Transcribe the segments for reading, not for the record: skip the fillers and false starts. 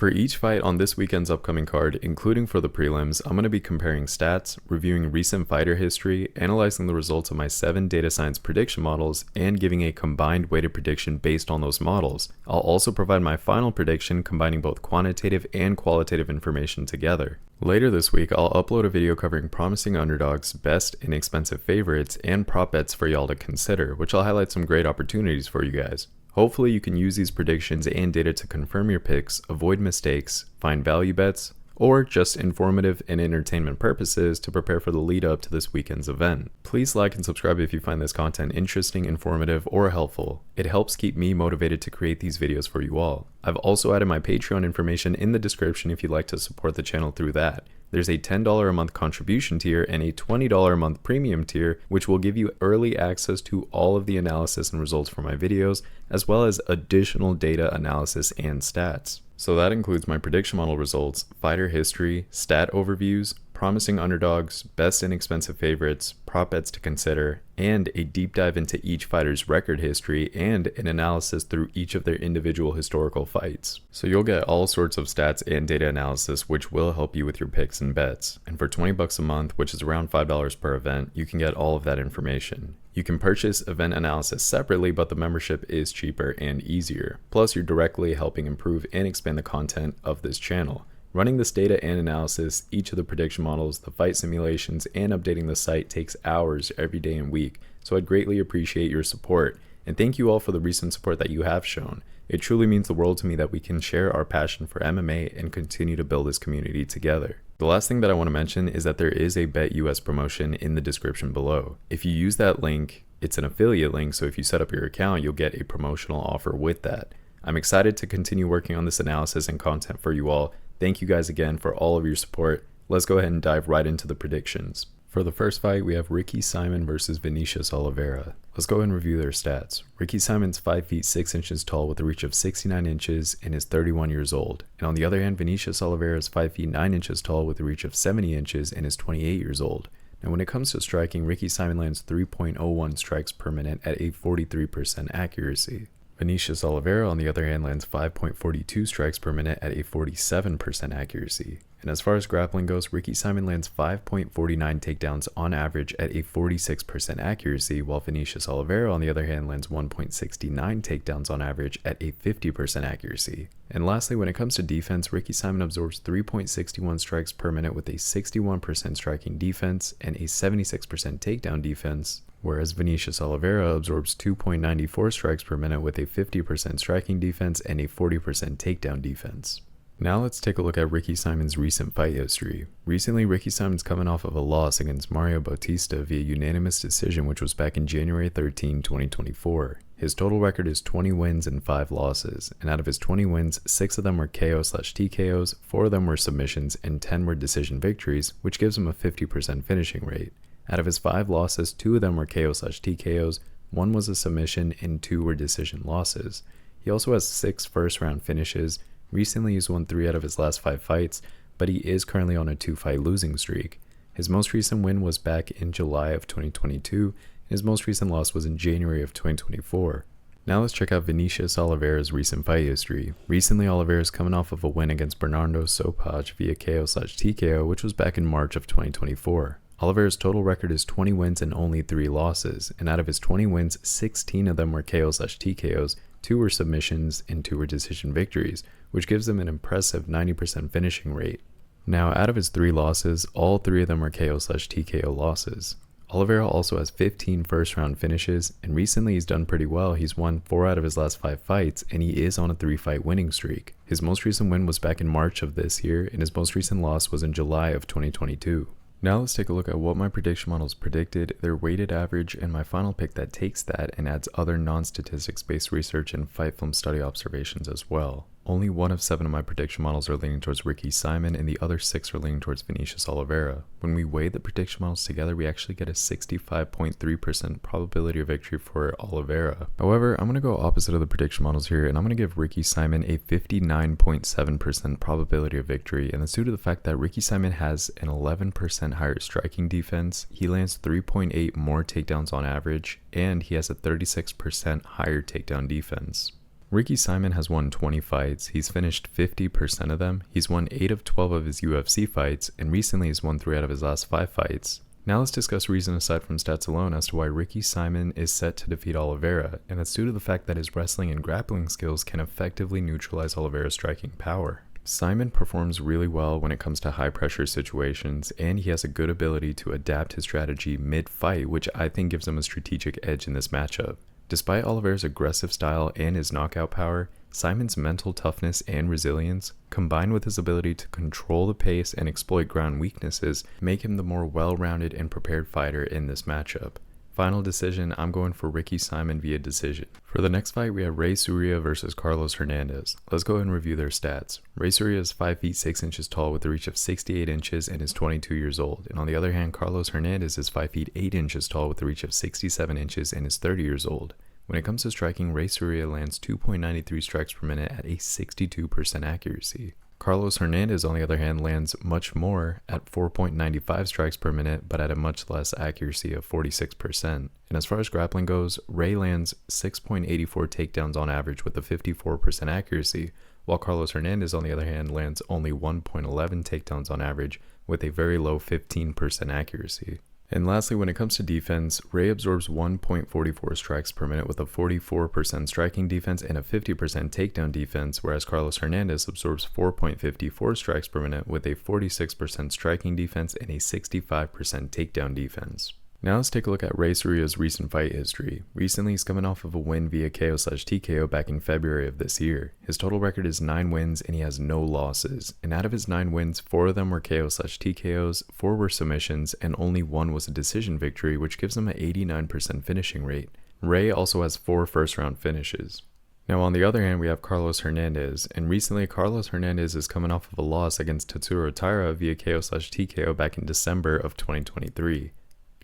For each fight on this weekend's upcoming card, including for the prelims, I'm going to be comparing stats, reviewing recent fighter history, analyzing the results of my 7 data science prediction models, and giving a combined weighted prediction based on those models. I'll also provide my final prediction combining both quantitative and qualitative information together. Later this week, I'll upload a video covering promising underdogs, best and expensive favorites, and prop bets for y'all to consider, which I'll highlight some great opportunities for you guys. Hopefully you can use these predictions and data to confirm your picks, avoid mistakes, find value bets, or just informative and entertainment purposes to prepare for the lead up to this weekend's event. Please like and subscribe if you find this content interesting, informative, or helpful. It helps keep me motivated to create these videos for you all. I've also added my Patreon information in the description if you'd like to support the channel through that. There's a $10 a month contribution tier and a $20 a month premium tier, which will give you early access to all of the analysis and results for my videos, as well as additional data analysis and stats. So that includes my prediction model results, fighter history, stat overviews, promising underdogs, best and expensive favorites, prop bets to consider, and a deep dive into each fighter's record history and an analysis through each of their individual historical fights. So you'll get all sorts of stats and data analysis which will help you with your picks and bets. And for $20 a month, which is around $5 per event, you can get all of that information. You can purchase event analysis separately, but the membership is cheaper and easier. Plus, you're directly helping improve and expand the content of this channel. Running this data and analysis, each of the prediction models, the fight simulations, and updating the site takes hours every day and week, so I'd greatly appreciate your support. And thank you all for the recent support that you have shown. It truly means the world to me that we can share our passion for MMA and continue to build this community together. The last thing that I want to mention is that there is a BetUS promotion in the description below. If you use that link, it's an affiliate link, so if you set up your account, you'll get a promotional offer with that. I'm excited to continue working on this analysis and content for you all. Thank you guys again for all of your support. Let's go ahead and dive right into the predictions. For the first fight, we have Ricky Simon versus Vinicius Oliveira. Let's go ahead and review their stats. Ricky Simon's 5 feet 6 inches tall with a reach of 69 inches and is 31 years old. And on the other hand, Vinicius Oliveira is 5 feet 9 inches tall with a reach of 70 inches and is 28 years old. Now when it comes to striking, Ricky Simon lands 3.01 strikes per minute at a 43% accuracy. Vinicius Oliveira, on the other hand, lands 5.42 strikes per minute at a 47% accuracy. And as far as grappling goes, Ricky Simon lands 5.49 takedowns on average at a 46% accuracy, while Vinicius Oliveira, on the other hand, lands 1.69 takedowns on average at a 50% accuracy. And lastly, when it comes to defense, Ricky Simon absorbs 3.61 strikes per minute with a 61% striking defense and a 76% takedown defense, whereas Vinicius Oliveira absorbs 2.94 strikes per minute with a 50% striking defense and a 40% takedown defense. Now let's take a look at Ricky Simon's recent fight history. Recently, Ricky Simon's coming off of a loss against Mario Bautista via unanimous decision, which was back in January 13, 2024. His total record is 20 wins and 5 losses, and out of his 20 wins, 6 of them were KO/TKOs, 4 of them were submissions, and 10 were decision victories, which gives him a 50% finishing rate. Out of his 5 losses, 2 of them were KO/TKOs, 1 was a submission, and 2 were decision losses. He also has 6 first-round finishes. Recently, he's won 3 out of his last 5 fights, but he is currently on a 2-fight losing streak. His most recent win was back in July of 2022, and his most recent loss was in January of 2024. Now let's check out Vinicius Oliveira's recent fight history. Recently, Oliveira is coming off of a win against Bernardo Sopaj via KO/TKO, which was back in March of 2024. Oliveira's total record is 20 wins and only 3 losses, and out of his 20 wins, 16 of them were KO/TKOs, 2 were submissions, and 2 were decision victories, which gives him an impressive 90% finishing rate. Now, out of his 3 losses, all 3 of them were KO/TKO losses. Oliveira also has 15 first-round finishes, and recently he's done pretty well. He's won 4 out of his last 5 fights, and he is on a 3-fight winning streak. His most recent win was back in March of this year, and his most recent loss was in July of 2022. Now let's take a look at what my prediction models predicted, their weighted average, and my final pick that takes that and adds other non-statistics based research and fight film study observations as well. Only 1 of 7 of my prediction models are leaning towards Ricky Simon, and the other 6 are leaning towards Vinicius Oliveira. When we weigh the prediction models together, we actually get a 65.3% probability of victory for Oliveira. However, I'm going to go opposite of the prediction models here, and I'm going to give Ricky Simon a 59.7% probability of victory, and that's due to the fact that Ricky Simon has an 11% higher striking defense, he lands 3.8 more takedowns on average, and he has a 36% higher takedown defense. Ricky Simon has won 20 fights, he's finished 50% of them, he's won 8 of 12 of his UFC fights, and recently he's won 3 out of his last 5 fights. Now let's discuss reason aside from stats alone as to why Ricky Simon is set to defeat Oliveira, and that's due to the fact that his wrestling and grappling skills can effectively neutralize Oliveira's striking power. Simon performs really well when it comes to high pressure situations, and he has a good ability to adapt his strategy mid-fight, which I think gives him a strategic edge in this matchup. Despite Oliveira's aggressive style and his knockout power, Simon's mental toughness and resilience, combined with his ability to control the pace and exploit ground weaknesses, make him the more well-rounded and prepared fighter in this matchup. Final decision, I'm going for Ricky Simon via decision. For the next fight, we have Ray Surya versus Carlos Hernandez. Let's go ahead and review their stats. Ray Surya is 5 feet 6 inches tall with a reach of 68 inches and is 22 years old. And on the other hand, Carlos Hernandez is 5 feet 8 inches tall with a reach of 67 inches and is 30 years old. When it comes to striking, Ray Surya lands 2.93 strikes per minute at a 62% accuracy. Carlos Hernandez, on the other hand, lands much more at 4.95 strikes per minute, but at a much less accuracy of 46%. And as far as grappling goes, Ray lands 6.84 takedowns on average with a 54% accuracy, while Carlos Hernandez, on the other hand, lands only 1.11 takedowns on average with a very low 15% accuracy. And lastly, when it comes to defense, Ray absorbs 1.44 strikes per minute with a 44% striking defense and a 50% takedown defense, whereas Carlos Hernandez absorbs 4.54 strikes per minute with a 46% striking defense and a 65% takedown defense. Now let's take a look at Ray Surya's recent fight history. Recently, he's coming off of a win via KO/TKO back in February of this year. His total record is 9 wins and he has no losses. And out of his 9 wins, 4 of them were KO/TKOs, 4 were submissions, and only 1 was a decision victory, which gives him an 89% finishing rate. Ray also has 4 first-round finishes. Now on the other hand, we have Carlos Hernandez, and recently Carlos Hernandez is coming off of a loss against Tatsuro Taira via KO/TKO back in December of 2023.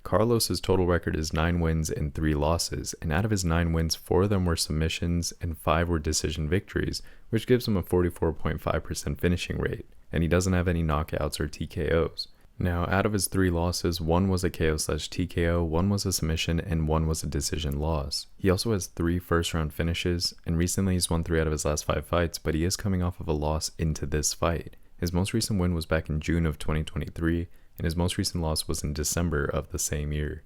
Carlos's total record is 9 wins and 3 losses, and out of his 9 wins, 4 of them were submissions and 5 were decision victories, which gives him a 44.5% finishing rate, and he doesn't have any knockouts or TKOs. Now, out of his 3 losses, 1 was a KO/TKO, 1 was a submission, and 1 was a decision loss. He also has 3 first-round finishes, and recently he's won 3 out of his last 5 fights, but he is coming off of a loss into this fight. His most recent win was back in June of 2023, and his most recent loss was in December of the same year.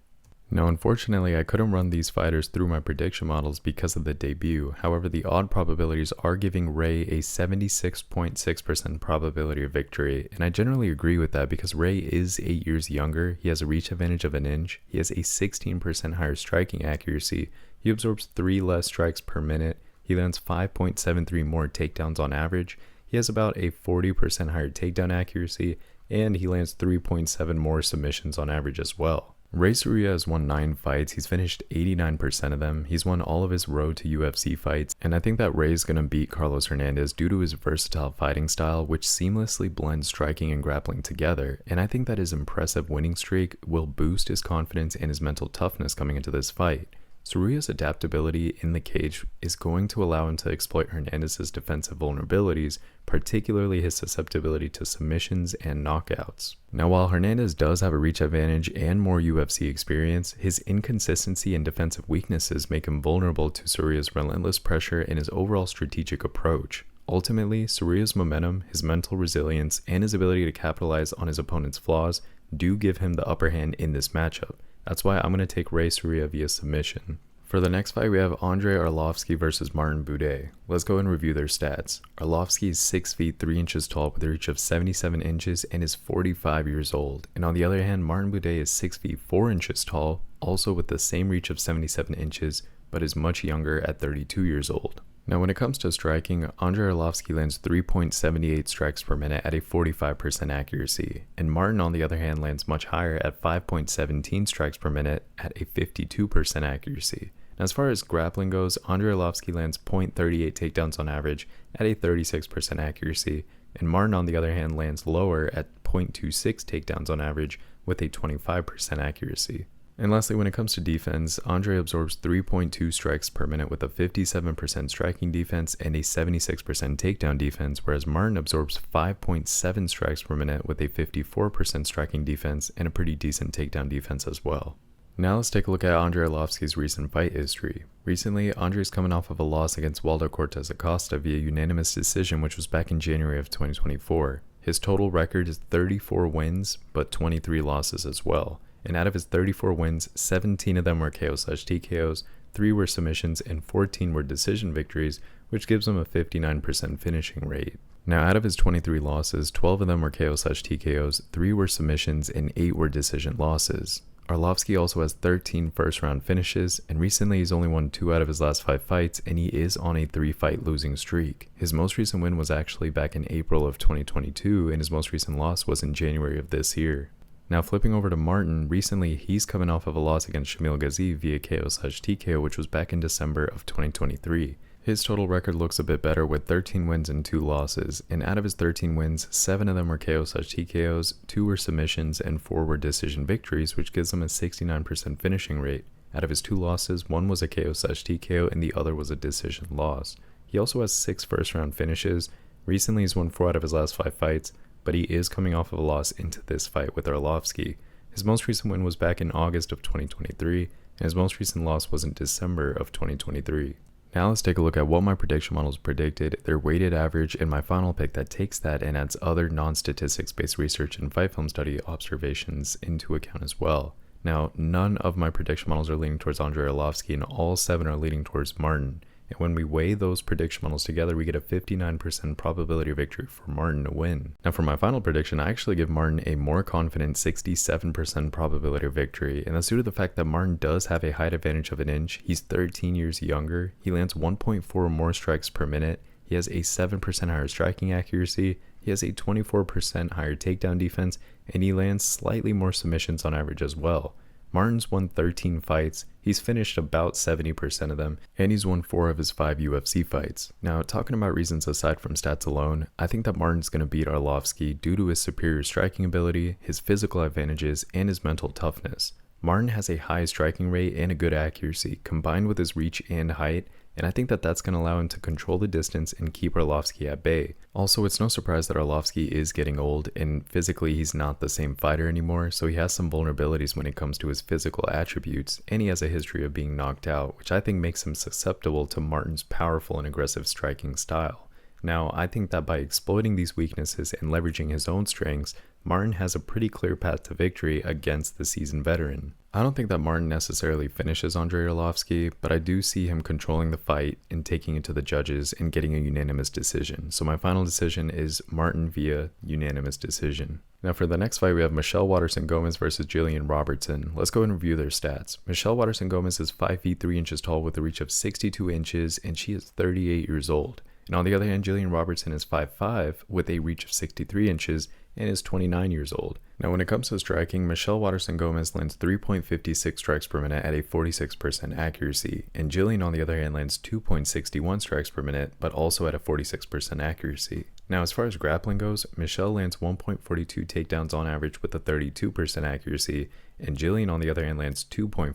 Now, unfortunately, I couldn't run these fighters through my prediction models because of the debut. However, the odd probabilities are giving Ray a 76.6% probability of victory, and I generally agree with that because Ray is 8 years younger, he has a reach advantage of an inch, he has a 16% higher striking accuracy, he absorbs 3 less strikes per minute, he lands 5.73 more takedowns on average, he has about a 40% higher takedown accuracy, and he lands 3.7 more submissions on average as well. Ray Surya has won 9 fights, he's finished 89% of them, he's won all of his road to UFC fights, and I think that Ray's gonna beat Carlos Hernandez due to his versatile fighting style, which seamlessly blends striking and grappling together, and I think that his impressive winning streak will boost his confidence and his mental toughness coming into this fight. Surya's adaptability in the cage is going to allow him to exploit Hernandez's defensive vulnerabilities, particularly his susceptibility to submissions and knockouts. Now, while Hernandez does have a reach advantage and more UFC experience, his inconsistency and defensive weaknesses make him vulnerable to Surya's relentless pressure and his overall strategic approach. Ultimately, Surya's momentum, his mental resilience, and his ability to capitalize on his opponent's flaws do give him the upper hand in this matchup. That's why I'm going to take Ray Surya via submission. For the next fight, we have Andrei Arlovski versus Martin Buday. Let's go and review their stats. Arlovski is 6 feet 3 inches tall with a reach of 77 inches and is 45 years old. And on the other hand, Martin Buday is 6 feet 4 inches tall, also with the same reach of 77 inches, but is much younger at 32 years old. Now, when it comes to striking, Andrei Arlovski lands 3.78 strikes per minute at a 45% accuracy, and Martin, on the other hand, lands much higher at 5.17 strikes per minute at a 52% accuracy. Now, as far as grappling goes, Andrei Arlovski lands 0.38 takedowns on average at a 36% accuracy, and Martin, on the other hand, lands lower at 0.26 takedowns on average with a 25% accuracy. And lastly, when it comes to defense, Andrei absorbs 3.2 strikes per minute with a 57% striking defense and a 76% takedown defense, whereas Martin absorbs 5.7 strikes per minute with a 54% striking defense and a pretty decent takedown defense as well. Now let's take a look at Andrei Arlovski's recent fight history. Recently, Andrei's coming off of a loss against Waldo Cortez Acosta via unanimous decision, which was back in January of 2024. His total record is 34 wins, but 23 losses as well. And out of his 34 wins, 17 of them were KO/TKOs, 3 were submissions, and 14 were decision victories, which gives him a 59% finishing rate. Now, out of his 23 losses, 12 of them were KO/TKOs, 3 were submissions, and 8 were decision losses. Arlovski also has 13 first-round finishes, and recently he's only won 2 out of his last 5 fights, and he is on a 3-fight losing streak. His most recent win was actually back in April of 2022, and his most recent loss was in January of this year. Now flipping over to Martin, recently he's coming off of a loss against Shamil Ghazi via KO/TKO, which was back in December of 2023. His total record looks a bit better with 13 wins and 2 losses, and out of his 13 wins, 7 of them were KO/TKOs, 2 were submissions, and 4 were decision victories, which gives him a 69% finishing rate. Out of his 2 losses, 1 was a KO/TKO and the other was a decision loss. He also has 6 first-round finishes. Recently he's won 4 out of his last 5 fights, but he is coming off of a loss into this fight with Arlovski. His most recent win was back in August of 2023, and his most recent loss was in December of 2023. Now let's take a look at what my prediction models predicted, their weighted average, and my final pick that takes that and adds other non-statistics based research and fight film study observations into account as well. Now, none of my prediction models are leaning towards Andrei Arlovski, and all 7 are leaning towards Martin. And when we weigh those prediction models together, we get a 59% probability of victory for Martin to win. Now for my final prediction, I actually give Martin a more confident 67% probability of victory, and that's due to the fact that Martin does have a height advantage of an inch. He's 13 years younger, he lands 1.4 more strikes per minute, he has a 7% higher striking accuracy, he has a 24% higher takedown defense, and he lands slightly more submissions on average as well. Martin's won 13 fights, he's finished about 70% of them, and he's won 4 of his 5 UFC fights. Now, talking about reasons aside from stats alone, I think that Martin's going to beat Arlovski due to his superior striking ability, his physical advantages, and his mental toughness. Martin has a high striking rate and a good accuracy, combined with his reach and height, and I think that that's going to allow him to control the distance and keep Arlovski at bay. Also, it's no surprise that Arlovski is getting old, and physically he's not the same fighter anymore, so he has some vulnerabilities when it comes to his physical attributes, and he has a history of being knocked out, which I think makes him susceptible to Martin's powerful and aggressive striking style. Now, I think that by exploiting these weaknesses and leveraging his own strengths, Martin has a pretty clear path to victory against the seasoned veteran. I don't think that Martin necessarily finishes Andrei Arlovski, but I do see him controlling the fight and taking it to the judges and getting a unanimous decision. So my final decision is Martin via unanimous decision. Now for the next fight, we have Michelle Waterson-Gomez versus Jillian Robertson. Let's go and review their stats. Michelle Waterson-Gomez is 5 feet 3 inches tall with a reach of 62 inches, and she is 38 years old. And on the other hand, Jillian Robertson is 5'5" with a reach of 63 inches and is 29 years old. Now when it comes to striking, Michelle Waterson-Gomez lands 3.56 strikes per minute at a 46% accuracy, and Jillian on the other hand lands 2.61 strikes per minute, but also at a 46% accuracy. Now as far as grappling goes, Michelle lands 1.42 takedowns on average with a 32% accuracy, and Jillian on the other hand lands 2.53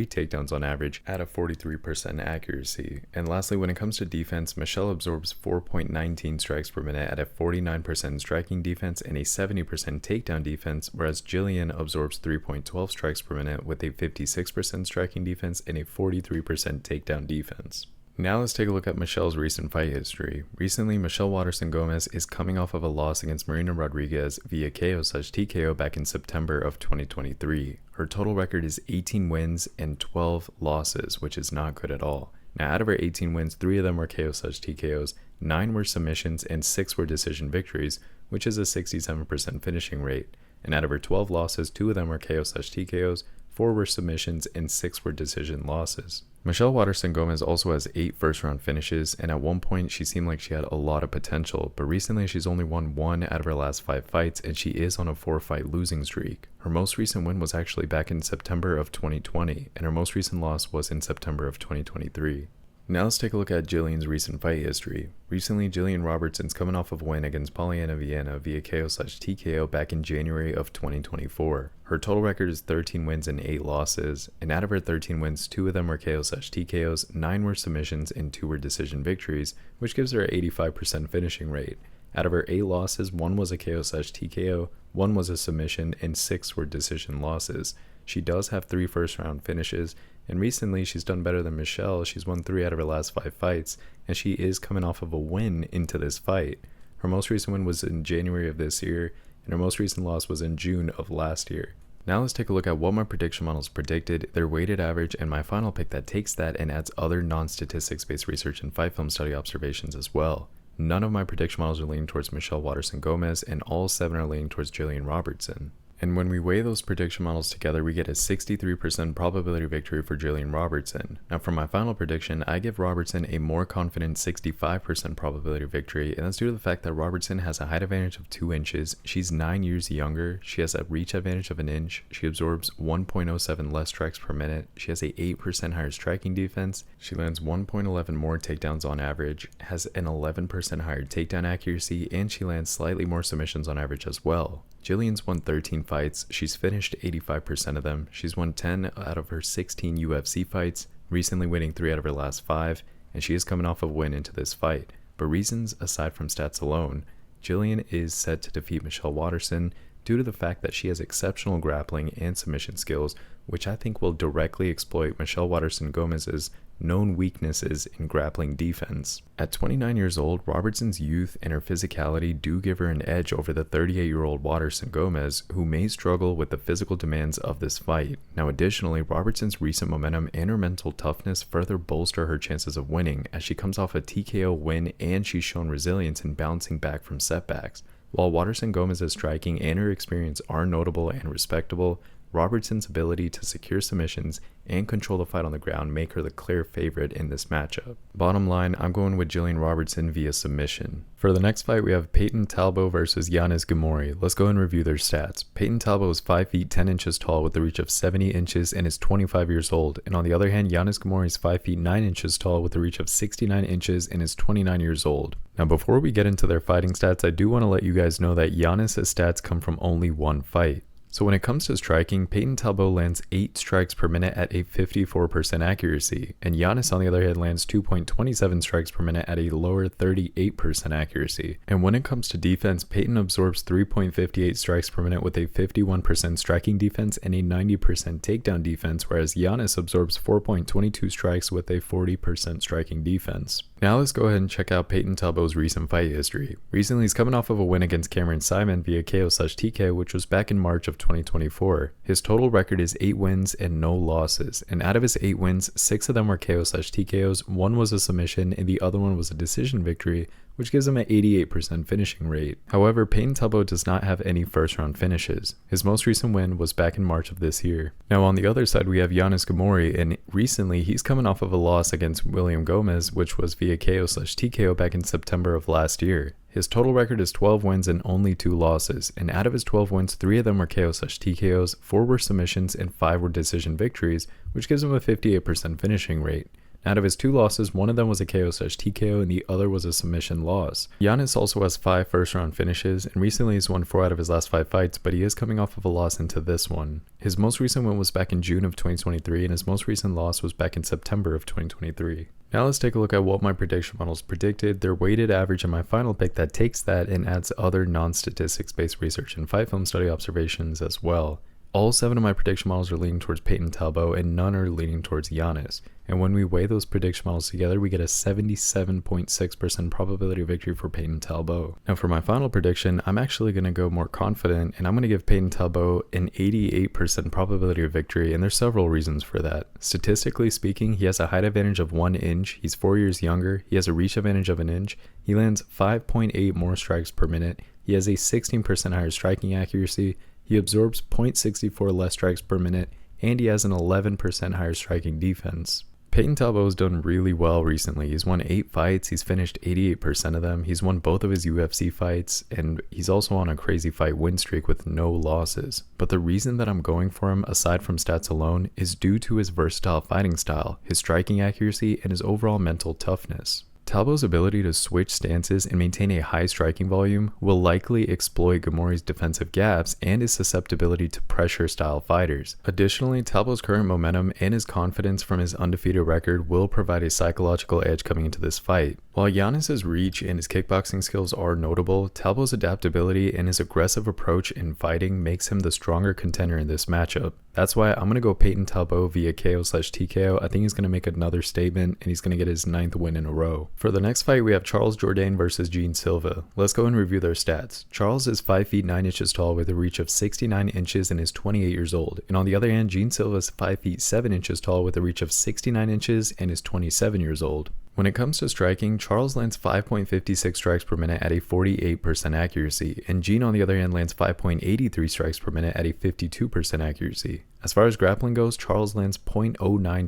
takedowns on average at a 43% accuracy. And lastly, when it comes to defense, Michelle absorbs 4.19 strikes per minute at a 49% striking defense and a 70% takedown defense, whereas Jillian absorbs 3.12 strikes per minute with a 56% striking defense and a 43% takedown defense. Now let's take a look at Michelle's recent fight history. Recently, Michelle Waterson-Gomez is coming off of a loss against Marina Rodriguez via KO/TKO back in September of 2023. Her total record is 18 wins and 12 losses, which is not good at all. Now out of her 18 wins, 3 of them were KO/TKOs, 9 were submissions, and 6 were decision victories, which is a 67% finishing rate. And out of her 12 losses, 2 of them were KO/TKOs, 4 were submissions, and 6 were decision losses. Michelle Waterson-Gomez also has 8 first-round finishes, and at one point she seemed like she had a lot of potential, but recently she's only won 1 out of her last 5 fights, and she is on a 4-fight losing streak. Her most recent win was actually back in September of 2020, and her most recent loss was in September of 2023. Now let's take a look at Jillian's recent fight history. Recently, Jillian Robertson's coming off of a win against Polyana Viana via KO/TKO back in January of 2024. Her total record is 13 wins and 8 losses, and out of her 13 wins, 2 of them were KO/TKOs, 9 were submissions, and 2 were decision victories, which gives her an 85% finishing rate. Out of her 8 losses, 1 was a KO/TKO, 1 was a submission, and 6 were decision losses. She does have 3 first-round finishes, and recently she's done better than Michelle. She's won 3 out of her last 5 fights, and she is coming off of a win into this fight. Her most recent win was in January of this year, and her most recent loss was in June of last year. Now let's take a look at what my prediction models predicted, their weighted average, and my final pick that takes that and adds other non-statistics based research and fight film study observations as well. None of my prediction models are leaning towards Michelle Waterson Gomez, and all 7 are leaning towards Jillian Robertson. And when we weigh those prediction models together, we get a 63% probability victory for Jillian Robertson. Now for my final prediction, I give Robertson a more confident 65% probability victory, and that's due to the fact that Robertson has a height advantage of 2 inches, she's 9 years younger, she has a reach advantage of 1 inch, she absorbs 1.07 less strikes per minute, she has a 8% higher striking defense, she lands 1.11 more takedowns on average, has an 11% higher takedown accuracy, and she lands slightly more submissions on average as well. Jillian's won 13 fights, she's finished 85% of them, she's won 10 out of her 16 UFC fights, recently winning 3 out of her last 5, and she is coming off a win into this fight. But reasons aside from stats alone, Jillian is set to defeat Michelle Waterson due to the fact that she has exceptional grappling and submission skills, which I think will directly exploit Michelle Waterson Gomez's known weaknesses in grappling defense. At 29 years old, Robertson's youth and her physicality do give her an edge over the 38-year-old Waterson Gomez, who may struggle with the physical demands of this fight. Now additionally, Robertson's recent momentum and her mental toughness further bolster her chances of winning, as she comes off a TKO win and she's shown resilience in bouncing back from setbacks. While Waterson Gomez's striking and her experience are notable and respectable, Robertson's ability to secure submissions and control the fight on the ground make her the clear favorite in this matchup. Bottom line, I'm going with Jillian Robertson via submission. For the next fight, we have Peyton Talbot versus Yanis Gamori. Let's go and review their stats. Peyton Talbot is 5 feet 10 inches tall with a reach of 70 inches and is 25 years old. And on the other hand, Yanis Gamori is 5 feet 9 inches tall with a reach of 69 inches and is 29 years old. Now before we get into their fighting stats, I do want to let you guys know that Yanis' stats come from only one fight. So when it comes to striking, Peyton Talbot lands 8 strikes per minute at a 54% accuracy, and Yanis on the other hand lands 2.27 strikes per minute at a lower 38% accuracy. And when it comes to defense, Peyton absorbs 3.58 strikes per minute with a 51% striking defense and a 90% takedown defense, whereas Yanis absorbs 4.22 strikes with a 40% striking defense. Now let's go ahead and check out Peyton Talbot's recent fight history. Recently, he's coming off of a win against Cameron Simon via KO/TK, which was back in March of 2024. His total record is 8 wins and no losses, and out of his 8 wins, 6 of them were KO/TKOs, 1 was a submission, and the other one was a decision victory, which gives him an 88% finishing rate. However, Peyton Talbot does not have any first-round finishes. His most recent win was back in March of this year. Now on the other side, we have Yanis Gamori, and recently he's coming off of a loss against William Gomez, which was via KO/TKO back in September of last year. His total record is 12 wins and only 2 losses, and out of his 12 wins, 3 of them were KO/TKOs, 4 were submissions, and 5 were decision victories, which gives him a 58% finishing rate. Out of his 2 losses, 1 of them was a KO/TKO and the other was a submission loss. Yanis also has 5 first-round finishes, and recently he's won 4 out of his last 5 fights, but he is coming off of a loss into this one. His most recent win was back in June of 2023, and his most recent loss was back in September of 2023. Now let's take a look at what my prediction models predicted, their weighted average, and my final pick that takes that and adds other non-statistics based research and fight film study observations as well. All 7 of my prediction models are leaning towards Peyton Talbot and none are leaning towards Yanis. And when we weigh those prediction models together, we get a 77.6% probability of victory for Peyton Talbot. Now for my final prediction, I'm actually going to go more confident and I'm going to give Peyton Talbot an 88% probability of victory, and there's several reasons for that. Statistically speaking, he has a height advantage of 1 inch, he's 4 years younger, he has a reach advantage of 1 inch, he lands 5.8 more strikes per minute, he has a 16% higher striking accuracy, he absorbs 0.64 less strikes per minute, and he has an 11% higher striking defense. Peyton Talbot has done really well recently. He's won 8 fights, he's finished 88% of them, he's won both of his UFC fights, and he's also on a crazy fight win streak with no losses. But the reason that I'm going for him, aside from stats alone, is due to his versatile fighting style, his striking accuracy, and his overall mental toughness. Talbot's ability to switch stances and maintain a high striking volume will likely exploit Gamori's defensive gaps and his susceptibility to pressure style fighters. Additionally, Talbot's current momentum and his confidence from his undefeated record will provide a psychological edge coming into this fight. While Giannis's reach and his kickboxing skills are notable, Talbo's adaptability and his aggressive approach in fighting makes him the stronger contender in this matchup. That's why I'm going to go Peyton Talbo via KO/TKO. I think he's going to make another statement and he's going to get his 9th win in a row. For the next fight, we have Charles Jourdain versus Gene Silva. Let's go and review their stats. Charles is 5 feet 9 inches tall with a reach of 69 inches and is 28 years old. And on the other hand, Gene Silva is 5 feet 7 inches tall with a reach of 69 inches and is 27 years old. When it comes to striking, Charles lands 5.56 strikes per minute at a 48% accuracy, and Gene on the other hand lands 5.83 strikes per minute at a 52% accuracy. As far as grappling goes, Charles lands 0.09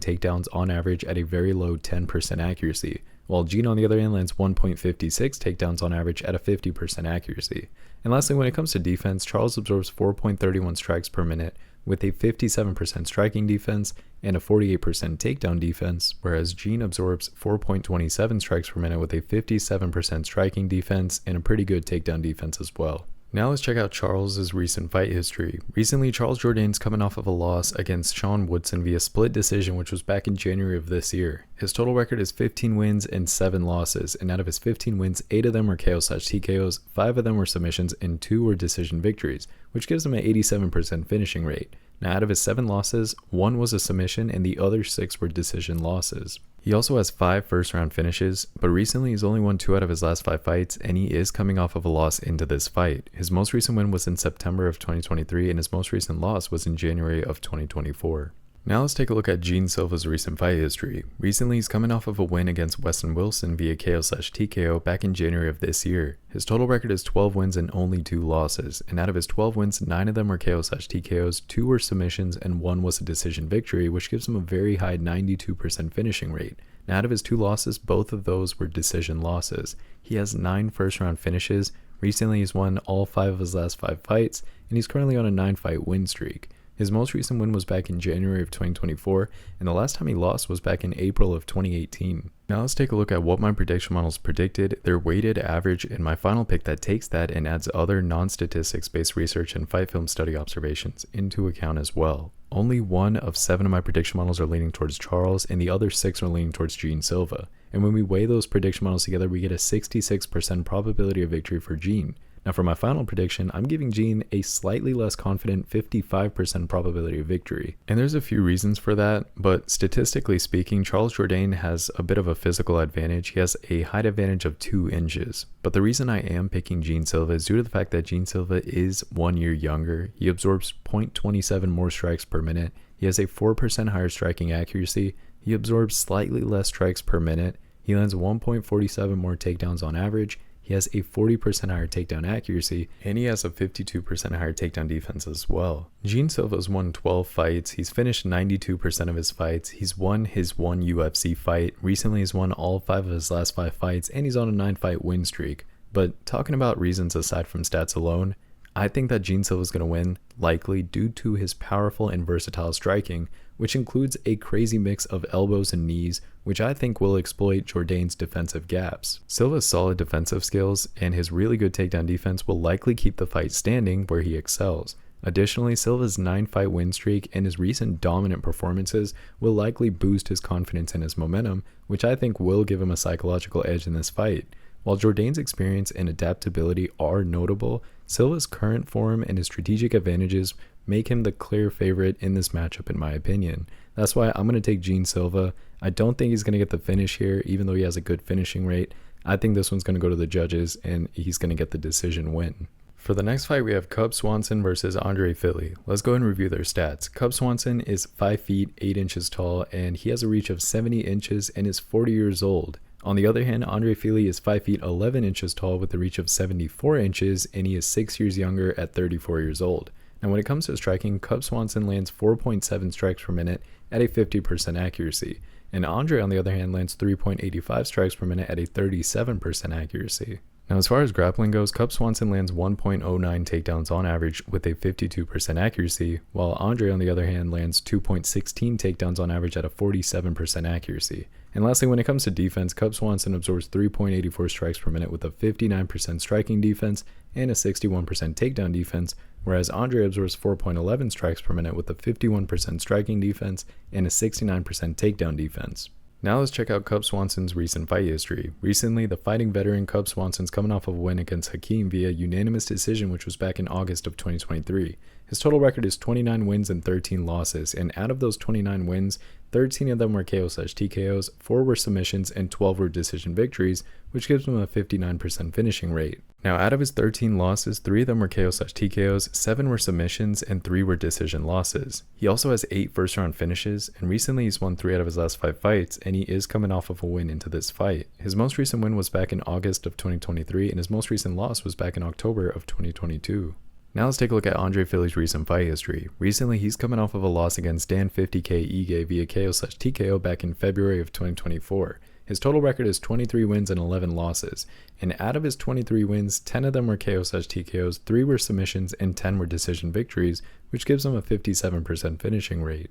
takedowns on average at a very low 10% accuracy, while Gene on the other hand lands 1.56 takedowns on average at a 50% accuracy. And lastly, when it comes to defense, Charles absorbs 4.31 strikes per minute with a 57% striking defense and a 48% takedown defense, whereas Gene absorbs 4.27 strikes per minute with a 57% striking defense and a pretty good takedown defense as well. Now let's check out Charles' recent fight history. Recently, Charles Jourdain's coming off of a loss against Sean Woodson via split decision, which was back in January of this year. His total record is 15 wins and 7 losses, and out of his 15 wins, 8 of them were KO/TKOs, 5 of them were submissions, and 2 were decision victories, which gives him an 87% finishing rate. Now out of his 7 losses, 1 was a submission and the other 6 were decision losses. He also has 5 first-round finishes, but recently he's only won 2 out of his last 5 fights, and he is coming off of a loss into this fight. His most recent win was in September of 2023, and his most recent loss was in January of 2024. Now let's take a look at Gene Silva's recent fight history. Recently, he's coming off of a win against Weston Wilson via KO/TKO back in January of this year. His total record is 12 wins and only 2 losses, and out of his 12 wins, 9 of them were KO/TKOs, 2 were submissions, and 1 was a decision victory, which gives him a very high 92% finishing rate. Now out of his 2 losses, both of those were decision losses. He has 9 first-round finishes. Recently, he's won all 5 of his last 5 fights, and he's currently on a 9-fight win streak. His most recent win was back in January of 2024, and the last time he lost was back in April of 2018. Now let's take a look at what my prediction models predicted, their weighted average, and my final pick that takes that and adds other non-statistics based research and fight film study observations into account as well. Only 1 of 7 of my prediction models are leaning towards Charles, and the other 6 are leaning towards Gene Silva. And when we weigh those prediction models together, we get a 66% probability of victory for Gene. Now for my final prediction, I'm giving Gene a slightly less confident 55% probability of victory. And there's a few reasons for that, but statistically speaking, Charles Jourdain has a bit of a physical advantage. He has a height advantage of 2 inches. But the reason I am picking Gene Silva is due to the fact that Gene Silva is 1 year younger. He absorbs 0.27 more strikes per minute. He has a 4% higher striking accuracy. He absorbs slightly less strikes per minute. He lands 1.47 more takedowns on average. He has a 40% higher takedown accuracy, and he has a 52% higher takedown defense as well. Gene Silva's won 12 fights. He's finished 92% of his fights. He's won his 1 UFC fight. Recently, he's won all 5 of his last 5 fights, and he's on a 9-fight win streak. But talking about reasons aside from stats alone, I think that Gene Silva is going to win, likely due to his powerful and versatile striking, which includes a crazy mix of elbows and knees, which I think will exploit Jourdain's defensive gaps. Silva's solid defensive skills and his really good takedown defense will likely keep the fight standing where he excels. Additionally, Silva's 9-fight win streak and his recent dominant performances will likely boost his confidence and his momentum, which I think will give him a psychological edge in this fight. While Jourdain's experience and adaptability are notable, Silva's current form and his strategic advantages make him the clear favorite in this matchup in my opinion. That's why I'm going to take Gene Silva. I don't think he's going to get the finish here, even though he has a good finishing rate. I think this one's going to go to the judges, and he's going to get the decision win. For the next fight, we have Cub Swanson versus Andre Fili. Let's go and review their stats. Cub Swanson is 5 feet 8 inches tall, and he has a reach of 70 inches and is 40 years old. On the other hand, Andre Fili is 5 feet 11 inches tall with a reach of 74 inches, and he is 6 years younger at 34 years old. Now when it comes to striking, Cub Swanson lands 4.7 strikes per minute at a 50% accuracy, and Andre on the other hand lands 3.85 strikes per minute at a 37% accuracy. Now as far as grappling goes, Cub Swanson lands 1.09 takedowns on average with a 52% accuracy, while Andre on the other hand lands 2.16 takedowns on average at a 47% accuracy. And lastly, when it comes to defense, Cub Swanson absorbs 3.84 strikes per minute with a 59% striking defense and a 61% takedown defense, whereas Andre absorbs 4.11 strikes per minute with a 51% striking defense and a 69% takedown defense. Now let's check out Cub Swanson's recent fight history. Recently, the fighting veteran Cub Swanson's coming off of a win against Hakeem via unanimous decision, which was back in August of 2023. His total record is 29 wins and 13 losses, and out of those 29 wins, 13 of them were KO/TKOs, 4 were submissions, and 12 were decision victories, which gives him a 59% finishing rate. Now, out of his 13 losses, 3 of them were KO/TKOs, 7 were submissions, and 3 were decision losses. He also has 8 first-round finishes, and recently he's won 3 out of his last 5 fights, and he is coming off of a win into this fight. His most recent win was back in August of 2023, and his most recent loss was back in October of 2022. Now let's take a look at Andre Fili's recent fight history. Recently, he's coming off of a loss against Dan 50K Ige via KO/TKO back in February of 2024. His total record is 23 wins and 11 losses, and out of his 23 wins, 10 of them were KO/TKOs, 3 were submissions, and 10 were decision victories, which gives him a 57% finishing rate.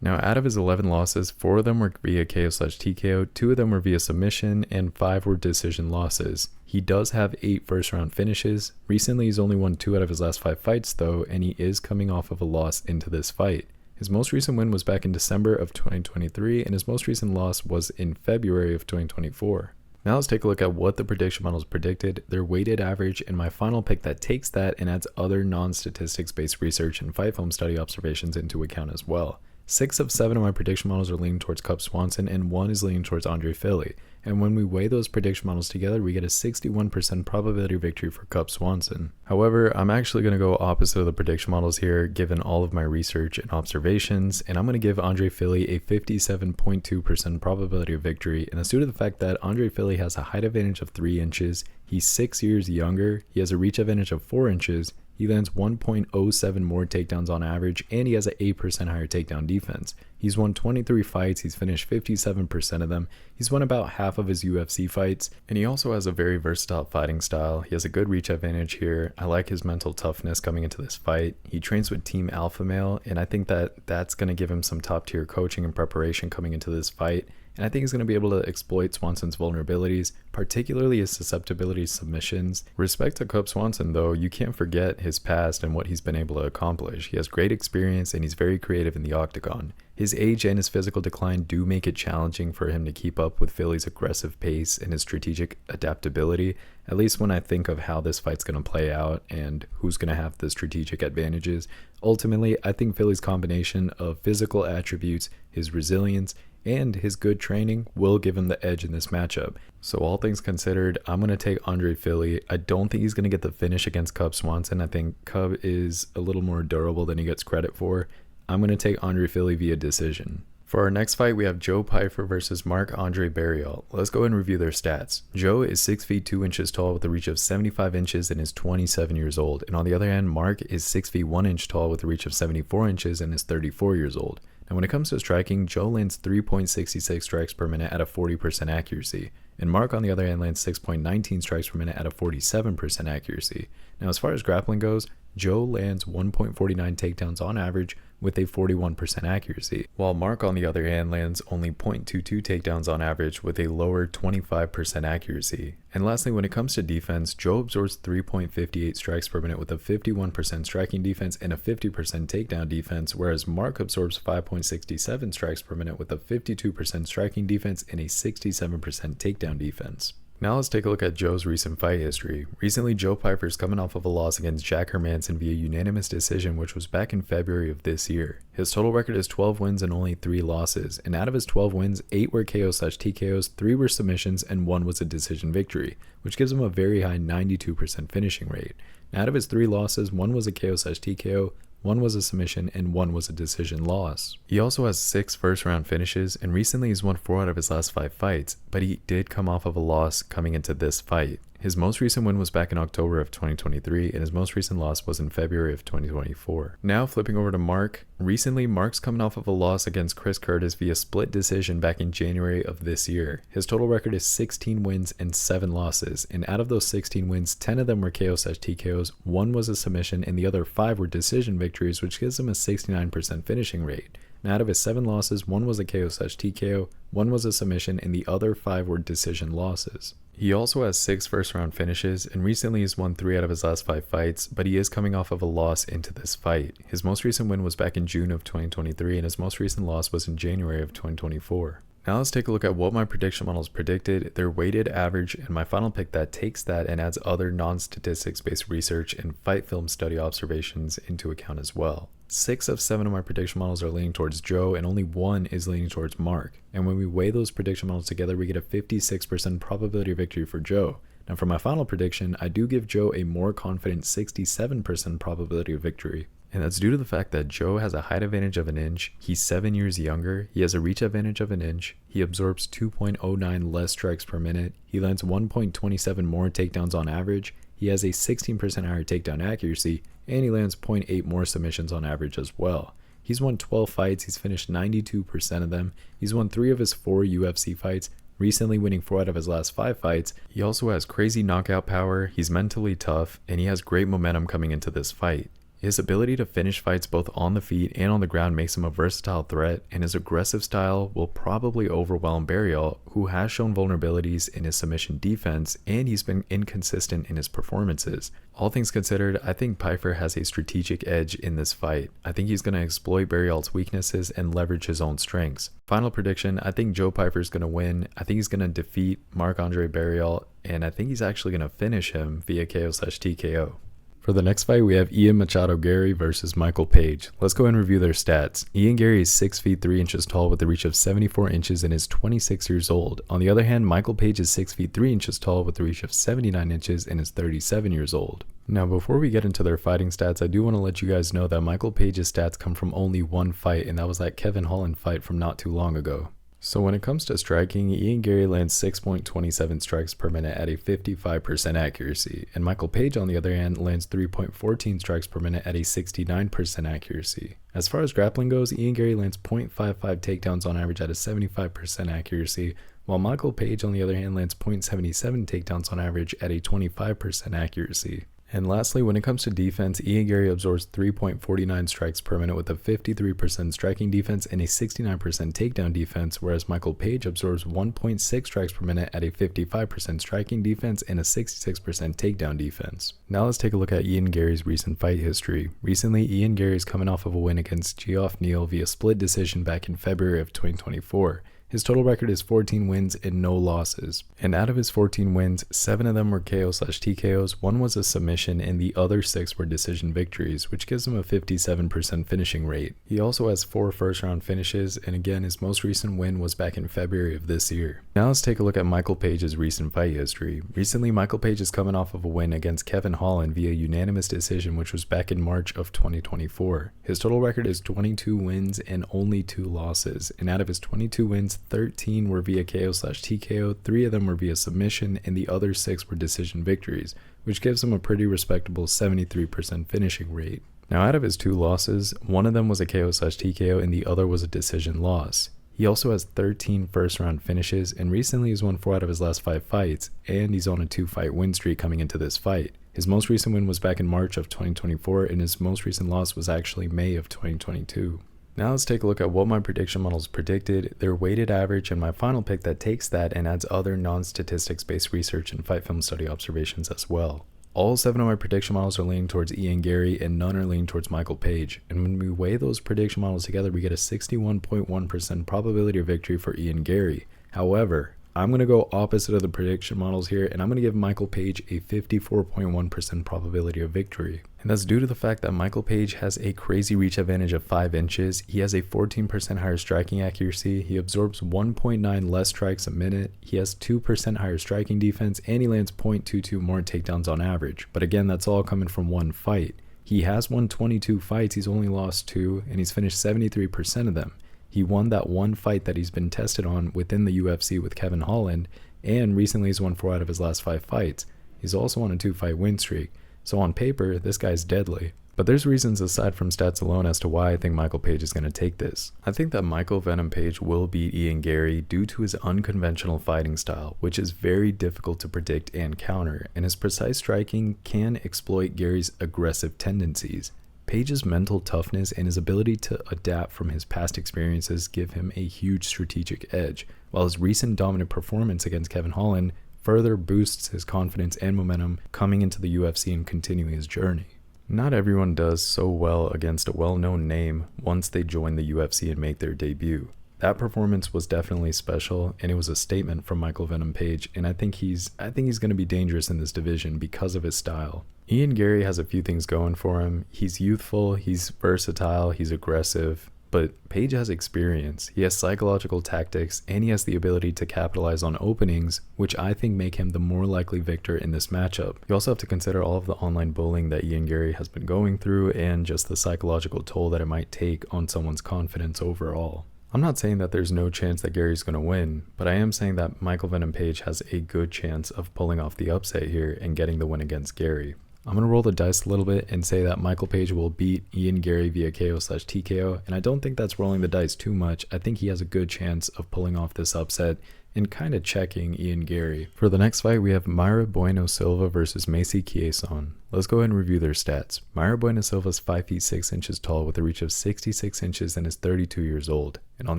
Now, out of his 11 losses, 4 of them were via KO/TKO, 2 of them were via submission, and 5 were decision losses. He does have 8 first-round finishes. Recently, he's only won 2 out of his last 5 fights, though, and he is coming off of a loss into this fight. His most recent win was back in December of 2023, and his most recent loss was in February of 2024. Now let's take a look at what the prediction models predicted, their weighted average, and my final pick that takes that and adds other non-statistics based research and fight film study observations into account as well. 6 of 7 of my prediction models are leaning towards Cub Swanson, and 1 is leaning towards Andre Fili. And when we weigh those prediction models together, we get a 61% probability victory for Cub Swanson. However, I'm actually going to go opposite of the prediction models here, given all of my research and observations, and I'm going to give Andre Fili a 57.2% probability of victory, and that's due to the fact that Andre Fili has a height advantage of 3 inches, he's 6 years younger, he has a reach advantage of 4 inches, he lands 1.07 more takedowns on average, and he has an 8% higher takedown defense. He's won 23 fights, he's finished 57% of them, he's won about half of his UFC fights, and he also has a very versatile fighting style. He has a good reach advantage here. I like his mental toughness coming into this fight. He trains with Team Alpha Male, and I think that that's going to give him some top tier coaching and preparation coming into this fight. And I think he's going to be able to exploit Swanson's vulnerabilities, particularly his susceptibility to submissions. Respect to Cub Swanson, though, you can't forget his past and what he's been able to accomplish. He has great experience and he's very creative in the octagon. His age and his physical decline do make it challenging for him to keep up with Fili's aggressive pace and his strategic adaptability, at least when I think of how this fight's going to play out and who's going to have the strategic advantages. Ultimately, I think Fili's combination of physical attributes, his resilience, and his good training will give him the edge in this matchup. So all things considered, I'm going to take Andre Fili. I don't think he's going to get the finish against Cub Swanson. I think Cub is a little more durable than he gets credit for. I'm going to take Andre Fili via decision. For our next fight, we have Joe Pyfer versus Marc-Andre Barriault. Let's go ahead and review their stats. Joe is 6 feet 2 inches tall with a reach of 75 inches and is 27 years old. And on the other hand, Marc is 6 feet 1 inch tall with a reach of 74 inches and is 34 years old. Now, when it comes to striking, Joe lands 3.66 strikes per minute at a 40% accuracy, and Marc, on the other hand, lands 6.19 strikes per minute at a 47% accuracy. Now, as far as grappling goes, Joe lands 1.49 takedowns on average with a 41% accuracy, while Marc, on the other hand, lands only 0.22 takedowns on average with a lower 25% accuracy. And lastly, when it comes to defense, Joe absorbs 3.58 strikes per minute with a 51% striking defense and a 50% takedown defense, whereas Marc absorbs 5.67 strikes per minute with a 52% striking defense and a 67% takedown defense. Now let's take a look at Joe's recent fight history. Recently, Joe Pyfer is coming off of a loss against Jack Hermansson via unanimous decision, which was back in February of this year. His total record is 12 wins and only 3 losses, and out of his 12 wins, 8 were KO/TKOs, 3 were submissions, and 1 was a decision victory, which gives him a very high 92% finishing rate. Now, out of his 3 losses, 1 was a KO/TKO, 1 was a submission, and 1 was a decision loss. He also has 6 first-round finishes, and recently he's won 4 out of his last 5 fights, but he did come off of a loss coming into this fight. His most recent win was back in October of 2023, and his most recent loss was in February of 2024. Now flipping over to Marc. Recently, Marc's coming off of a loss against Chris Curtis via split decision back in January of this year. His total record is 16 wins and 7 losses, and out of those 16 wins, 10 of them were KO/TKOs, 1 was a submission, and the other 5 were decision victories, which gives him a 69% finishing rate. Now, out of his 7 losses, 1 was a KO/TKO, 1 was a submission, and the other 5 were decision losses. He also has 6 first-round finishes, and recently he's won 3 out of his last 5 fights, but he is coming off of a loss into this fight. His most recent win was back in June of 2023, and his most recent loss was in January of 2024. Now let's take a look at what my prediction models predicted, their weighted average, and my final pick that takes that and adds other non-statistics based research and fight film study observations into account as well. 6 of 7 of my prediction models are leaning towards Joe, and only 1 is leaning towards Mark. And when we weigh those prediction models together, we get a 56% probability of victory for Joe. Now for my final prediction, I do give Joe a more confident 67% probability of victory. And that's due to the fact that Joe has a height advantage of an inch, he's 7 years younger, he has a reach advantage of an inch, he absorbs 2.09 less strikes per minute, he lands 1.27 more takedowns on average, he has a 16% higher takedown accuracy, and he lands 0.8 more submissions on average as well. He's won 12 fights, he's finished 92% of them, he's won 3 of his 4 UFC fights, recently winning 4 out of his last 5 fights. He also has crazy knockout power, he's mentally tough, and he has great momentum coming into this fight. His ability to finish fights both on the feet and on the ground makes him a versatile threat, and his aggressive style will probably overwhelm Pereira, who has shown vulnerabilities in his submission defense, and he's been inconsistent in his performances. All things considered, I think Pereira has a strategic edge in this fight. I think he's going to exploit Pereira's weaknesses and leverage his own strengths. Final prediction, I think Joe Pereira is going to win. I think he's going to defeat Marc-Andre Pereira, and I think he's actually going to finish him via KO/TKO. For the next fight, we have Ian Machado Gary versus Michael Page. Let's go ahead and review their stats. Ian Gary is 6 feet 3 inches tall with a reach of 74 inches and is 26 years old. On the other hand, Michael Page is 6 feet 3 inches tall with a reach of 79 inches and is 37 years old. Now, before we get into their fighting stats, I do want to let you guys know that Michael Page's stats come from only one fight, and that was that Kevin Holland fight from not too long ago. So when it comes to striking, Ian Gary lands 6.27 strikes per minute at a 55% accuracy, and Michael Page, on the other hand, lands 3.14 strikes per minute at a 69% accuracy. As far as grappling goes, Ian Gary lands 0.55 takedowns on average at a 75% accuracy, while Michael Page, on the other hand, lands 0.77 takedowns on average at a 25% accuracy. And lastly, when it comes to defense, Ian Gary absorbs 3.49 strikes per minute with a 53% striking defense and a 69% takedown defense, whereas Michael Page absorbs 1.6 strikes per minute at a 55% striking defense and a 66% takedown defense. Now let's take a look at Ian Gary's recent fight history. Recently, Ian Gary is coming off of a win against Geoff Neal via split decision back in February of 2024. His total record is 14 wins and no losses. And out of his 14 wins, 7 of them were KO/TKOs, 1 was a submission, and the other 6 were decision victories, which gives him a 57% finishing rate. He also has 4 first-round finishes, and again, his most recent win was back in February of this year. Now let's take a look at Michael Page's recent fight history. Recently, Michael Page is coming off of a win against Kevin Holland via unanimous decision, which was back in March of 2024. His total record is 22 wins and only 2 losses, and out of his 22 wins, 13 were via KO/TKO, 3 of them were via submission, and the other 6 were decision victories, which gives him a pretty respectable 73% finishing rate. Now out of his 2 losses, 1 of them was a KO/TKO and the other was a decision loss. He also has 13 first-round finishes, and recently he's won 4 out of his last 5 fights, and he's on a 2-fight win streak coming into this fight. His most recent win was back in March of 2024, and his most recent loss was actually May of 2022. Now let's take a look at what my prediction models predicted, their weighted average, and my final pick that takes that and adds other non-statistics based research and fight film study observations as well. All 7 of my prediction models are leaning towards Ian Gary and none are leaning towards Michael Page. And when we weigh those prediction models together, we get a 61.1% probability of victory for Ian Gary. However, I'm going to go opposite of the prediction models here, and I'm going to give Michael Page a 54.1% probability of victory. And that's due to the fact that Michael Page has a crazy reach advantage of 5 inches, he has a 14% higher striking accuracy, he absorbs 1.9 less strikes a minute, he has 2% higher striking defense, and he lands 0.22 more takedowns on average. But again, that's all coming from one fight. He has won 22 fights, he's only lost 2, and he's finished 73% of them. He won that one fight that he's been tested on within the UFC with Kevin Holland, and recently he's won 4 out of his last 5 fights. He's also on a 2-fight win streak. So on paper, this guy's deadly. But there's reasons aside from stats alone as to why I think Michael Page is going to take this. I think that Michael Venom Page will beat Ian Gary due to his unconventional fighting style, which is very difficult to predict and counter, and his precise striking can exploit Gary's aggressive tendencies. Page's mental toughness and his ability to adapt from his past experiences give him a huge strategic edge, while his recent dominant performance against Kevin Holland further boosts his confidence and momentum coming into the UFC and continuing his journey. Not everyone does so well against a well-known name once they join the UFC and make their debut. That performance was definitely special, and it was a statement from Michael Venom Page, and I think he's going to be dangerous in this division because of his style. Ian Gary has a few things going for him. He's youthful, he's versatile, he's aggressive, but Page has experience. He has psychological tactics, and he has the ability to capitalize on openings, which I think make him the more likely victor in this matchup. You also have to consider all of the online bullying that Ian Gary has been going through and just the psychological toll that it might take on someone's confidence overall. I'm not saying that there's no chance that Gary's going to win, but I am saying that Michael Venom Page has a good chance of pulling off the upset here and getting the win against Gary. I'm going to roll the dice a little bit and say that Michael Page will beat Ian Gary via KO/TKO, and I don't think that's rolling the dice too much. I think he has a good chance of pulling off this upset and kind of checking Ian Gary. For the next fight, we have Mayra Bueno Silva versus Macy Chiasson. Let's go ahead and review their stats. Mayra Bueno Silva is 5 feet 6 inches tall with a reach of 66 inches and is 32 years old. And on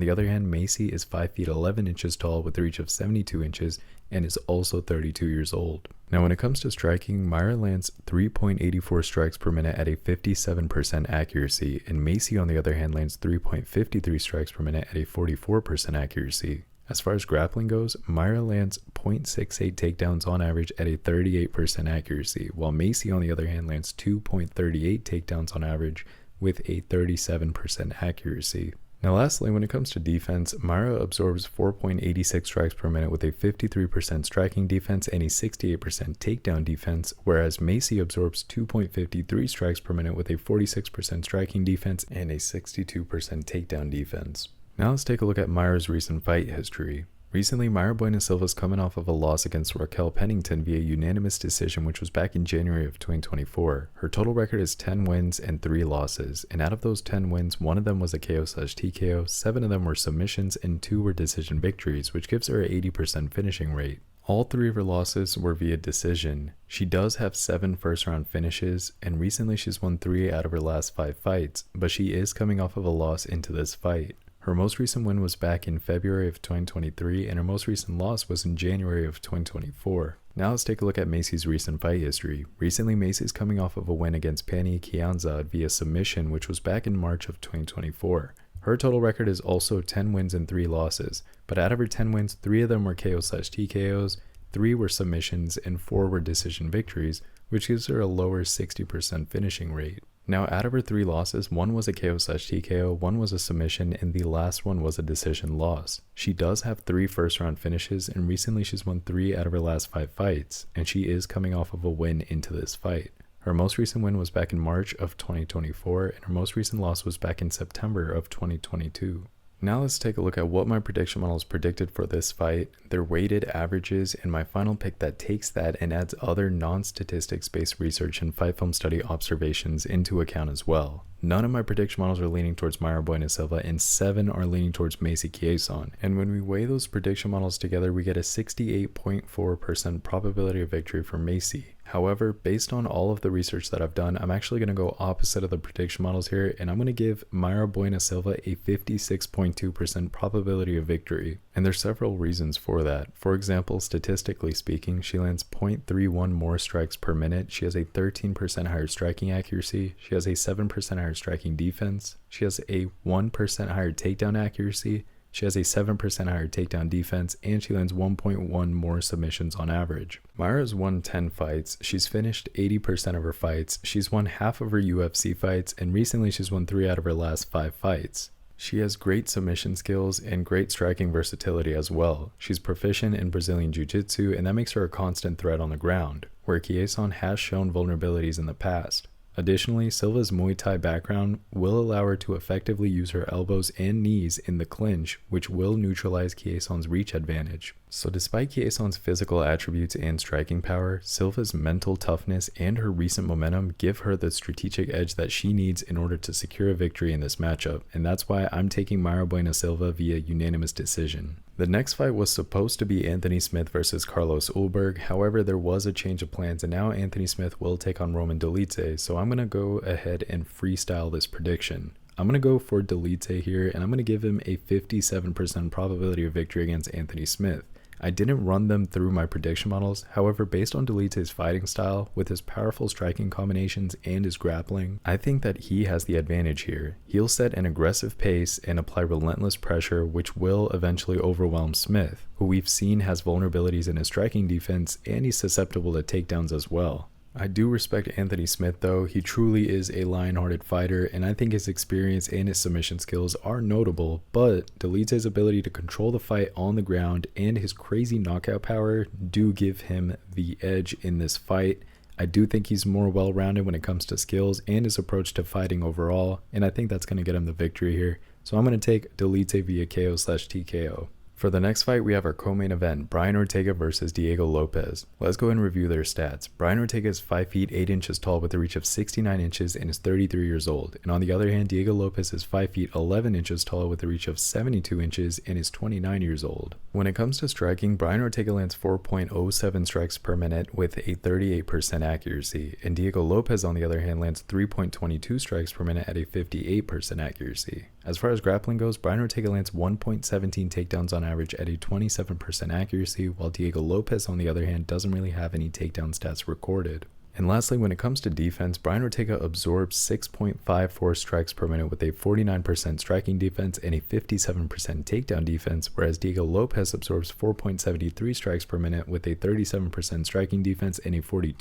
the other hand, Macy is 5 feet 11 inches tall with a reach of 72 inches and is also 32 years old. Now when it comes to striking, Mayra lands 3.84 strikes per minute at a 57% accuracy, and Macy on the other hand lands 3.53 strikes per minute at a 44% accuracy. As far as grappling goes, Mayra lands 0.68 takedowns on average at a 38% accuracy, while Macy on the other hand lands 2.38 takedowns on average with a 37% accuracy. Now lastly, when it comes to defense, Mayra absorbs 4.86 strikes per minute with a 53% striking defense and a 68% takedown defense, whereas Macy absorbs 2.53 strikes per minute with a 46% striking defense and a 62% takedown defense. Now let's take a look at Mayra's recent fight history. Recently, Mayra Bueno Silva is coming off of a loss against Raquel Pennington via unanimous decision, which was back in January of 2024. Her total record is 10 wins and 3 losses, and out of those 10 wins, 1 of them was a KO/TKO, 7 of them were submissions, and 2 were decision victories, which gives her an 80% finishing rate. All 3 of her losses were via decision. She does have 7 first-round finishes, and recently she's won 3 out of her last 5 fights, but she is coming off of a loss into this fight. Her most recent win was back in February of 2023, and her most recent loss was in January of 2024. Now let's take a look at Macy's recent fight history. Recently, Macy's coming off of a win against Pani Kianzad via submission, which was back in March of 2024. Her total record is also 10 wins and 3 losses, but out of her 10 wins, 3 of them were KO/TKOs, 3 were submissions, and 4 were decision victories, which gives her a lower 60% finishing rate. Now, out of her 3 losses, 1 was a KO/TKO, 1 was a submission, and the last one was a decision loss. She does have 3 first-round finishes, and recently she's won 3 out of her last 5 fights, and she is coming off of a win into this fight. Her most recent win was back in March of 2024, and her most recent loss was back in September of 2022. Now let's take a look at what my prediction models predicted for this fight, their weighted averages, and my final pick that takes that and adds other non-statistics based research and fight film study observations into account as well. None of my prediction models are leaning towards Mayra Bueno Silva, and 7 are leaning towards Macy Chiasson. And when we weigh those prediction models together, we get a 68.4% probability of victory for Macy. However, based on all of the research that I've done, I'm actually going to go opposite of the prediction models here, and I'm going to give Mayra Bueno Silva a 56.2% probability of victory. And there's several reasons for that. For example, statistically speaking, she lands 0.31 more strikes per minute. She has a 13% higher striking accuracy. She has a 7% higher striking defense. She has a 1% higher takedown accuracy. She has a 7% higher takedown defense, and she lands 1.1 more submissions on average. Mayra's won 10 fights. She's finished 80% of her fights. She's won half of her UFC fights, and recently she's won 3 out of her last 5 fights. She has great submission skills and great striking versatility as well. She's proficient in Brazilian Jiu-Jitsu, and that makes her a constant threat on the ground, where Chiasson has shown vulnerabilities in the past. Additionally, Silva's Muay Thai background will allow her to effectively use her elbows and knees in the clinch, which will neutralize Chiasson's reach advantage. So despite Chiasson's physical attributes and striking power, Silva's mental toughness and her recent momentum give her the strategic edge that she needs in order to secure a victory in this matchup, and that's why I'm taking Mayra Bueno Silva via unanimous decision. The next fight was supposed to be Anthony Smith versus Carlos Ulberg. However, there was a change of plans, and now Anthony Smith will take on Roman Dolidze, so I'm going to go ahead and freestyle this prediction. I'm going to go for Dolidze here, and I'm going to give him a 57% probability of victory against Anthony Smith. I didn't run them through my prediction models, however based on Delite's fighting style, with his powerful striking combinations and his grappling, I think that he has the advantage here. He'll set an aggressive pace and apply relentless pressure, which will eventually overwhelm Smith, who we've seen has vulnerabilities in his striking defense and he's susceptible to takedowns as well. I do respect Anthony Smith though, he truly is a lion-hearted fighter and I think his experience and his submission skills are notable, but Delite's ability to control the fight on the ground and his crazy knockout power do give him the edge in this fight. I do think he's more well-rounded when it comes to skills and his approach to fighting overall, and I think that's going to get him the victory here. So I'm going to take Delite via KO/TKO. For the next fight, we have our co-main event, Brian Ortega versus Diego Lopez. Let's go ahead and review their stats. Brian Ortega is 5 feet 8 inches tall with a reach of 69 inches and is 33 years old. And on the other hand, Diego Lopez is 5 feet 11 inches tall with a reach of 72 inches and is 29 years old. When it comes to striking, Brian Ortega lands 4.07 strikes per minute with a 38% accuracy. And Diego Lopez, on the other hand, lands 3.22 strikes per minute at a 58% accuracy. As far as grappling goes, Brian Ortega lands 1.17 takedowns on average at a 27% accuracy, while Diego Lopez, on the other hand, doesn't really have any takedown stats recorded. And lastly, when it comes to defense, Brian Ortega absorbs 6.54 strikes per minute with a 49% striking defense and a 57% takedown defense, whereas Diego Lopez absorbs 4.73 strikes per minute with a 37% striking defense and a 42%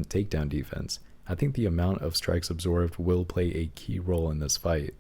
takedown defense. I think the amount of strikes absorbed will play a key role in this fight.